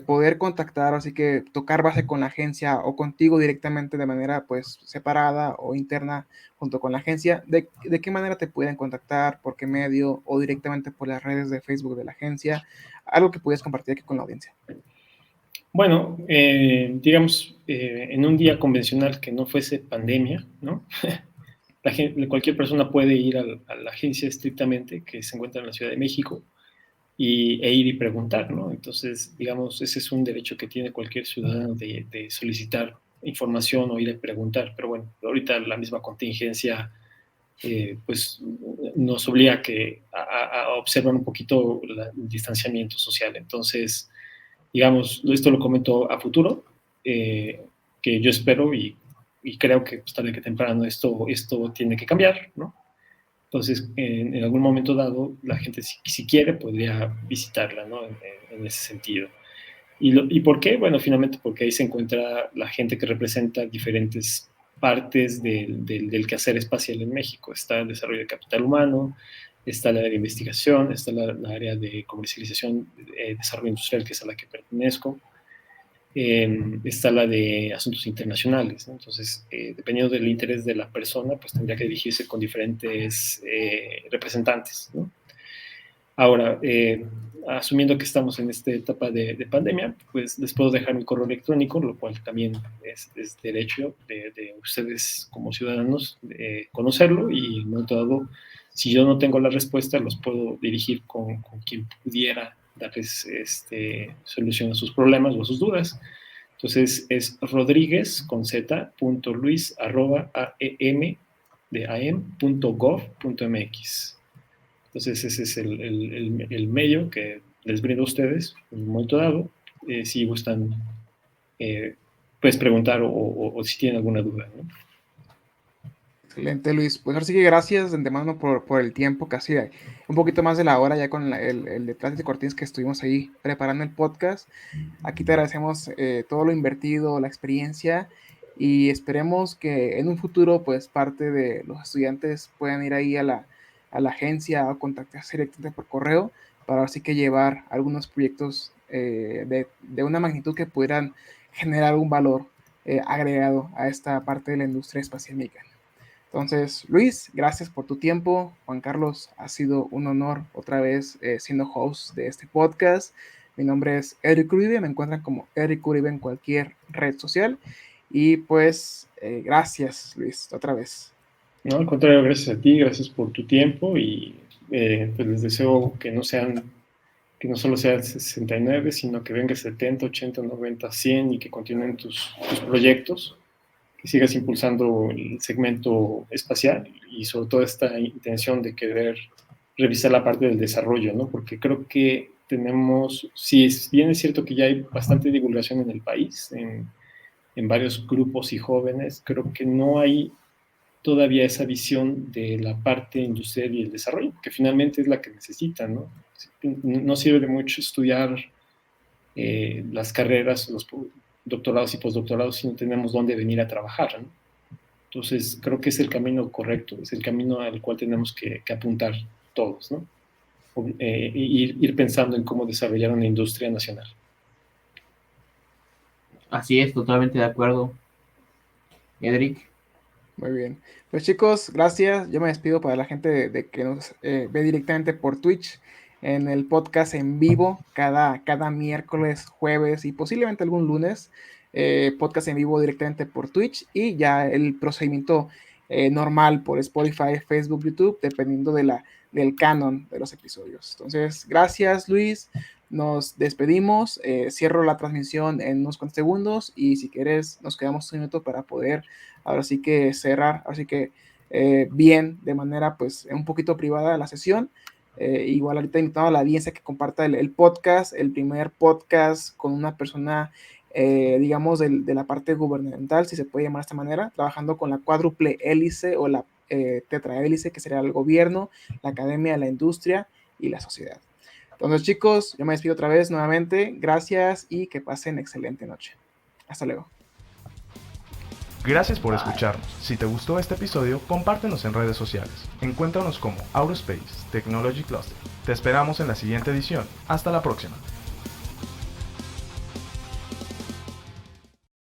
S2: poder contactar, así que tocar base con la agencia o contigo directamente de manera pues separada o interna junto con la agencia, ¿de qué manera te pueden contactar? ¿Por qué medio? ¿O directamente por las redes de Facebook de la agencia? Algo que puedes compartir aquí con la audiencia.
S4: Bueno, digamos, en un día convencional que no fuese pandemia, ¿no? Cualquier persona puede ir a la agencia estrictamente, que se encuentra en la Ciudad de México, e ir y preguntar, ¿no? Entonces, digamos, ese es un derecho que tiene cualquier ciudadano de solicitar información o ir a preguntar. Pero bueno, ahorita la misma contingencia pues nos obliga a observar un poquito el distanciamiento social. Entonces, digamos, esto lo comento a futuro, que yo espero y creo que pues, tarde que temprano esto tiene que cambiar, ¿no? Entonces, en algún momento dado, la gente, si quiere, podría visitarla, ¿no? En ese sentido. ¿Y por qué? Bueno, finalmente porque ahí se encuentra la gente que representa diferentes partes del quehacer espacial en México. Está el desarrollo de capital humano, está el área de investigación, está la área de comercialización, desarrollo industrial, que es a la que pertenezco, está la de asuntos internacionales, ¿no? Entonces, dependiendo del interés de la persona, pues tendría que dirigirse con diferentes representantes, ¿no? Ahora, asumiendo que estamos en esta etapa de pandemia, pues les puedo dejar mi correo electrónico, lo cual también es derecho de ustedes como ciudadanos conocerlo, y en un momento dado, si yo no tengo la respuesta, los puedo dirigir con quien pudiera darles solución a sus problemas o a sus dudas. Entonces es rodriguez con z.luis@aem.gov.mx. Entonces ese es el medio que les brindo a ustedes en un momento dado, si gustan pues preguntar o si tienen alguna duda, ¿no?
S2: Excelente, Luis. Pues ahora sí que gracias de antemano por el tiempo, casi un poquito más de la hora ya con el detrás de cortinas que estuvimos ahí preparando el podcast. Aquí te agradecemos todo lo invertido, la experiencia, y esperemos que en un futuro pues parte de los estudiantes puedan ir ahí a la agencia o contactarse directamente por correo para así que llevar algunos proyectos de una magnitud que pudieran generar un valor agregado a esta parte de la industria espacial mexicana. Entonces, Luis, gracias por tu tiempo. Juan Carlos, ha sido un honor otra vez siendo host de este podcast. Mi nombre es Eric Uribe, me encuentran como Eric Uribe en cualquier red social. Y pues, gracias, Luis, otra vez.
S4: No, al contrario, gracias a ti, gracias por tu tiempo, y pues les deseo que no solo sea 69, sino que venga 70, 80, 90, 100 y que continúen tus proyectos, que sigas impulsando el segmento espacial y sobre todo esta intención de querer revisar la parte del desarrollo, ¿no? Porque creo que tenemos, si bien es cierto que ya hay bastante divulgación en el país, en varios grupos y jóvenes, creo que no hay todavía esa visión de la parte industrial y el desarrollo, que finalmente es la que necesitan, ¿no? No sirve de mucho estudiar las carreras, los doctorados y postdoctorados si no tenemos dónde venir a trabajar, ¿no? Entonces, creo que es el camino correcto, es el camino al cual tenemos que apuntar todos, ¿no? Ir pensando en cómo desarrollar una industria nacional.
S3: Así es, totalmente de acuerdo. Edric.
S2: Muy bien. Pues chicos, gracias. Yo me despido para la gente de que nos ve directamente por Twitch en el podcast en vivo cada miércoles, jueves y posiblemente algún lunes. Podcast en vivo directamente por Twitch, y ya el procedimiento normal por Spotify, Facebook, YouTube, dependiendo del canon de los episodios. Entonces, gracias, Luis. Nos despedimos. Cierro la transmisión en unos cuantos segundos, y si quieres nos quedamos un minuto para poder ahora sí que cerrar, así que bien, de manera pues un poquito privada la sesión. Igual ahorita invitamos a la audiencia que comparta el podcast, el primer podcast con una persona, digamos, de la parte gubernamental, si se puede llamar de esta manera, trabajando con la cuádruple hélice o la tetrahélice, que sería el gobierno, la academia, la industria y la sociedad. Entonces, chicos, yo me despido otra vez nuevamente. Gracias y que pasen excelente noche. Hasta luego.
S1: Gracias por escucharnos. Si te gustó este episodio, compártenos en redes sociales. Encuéntranos como Aurospace Technology Cluster. Te esperamos en la siguiente edición. Hasta la próxima.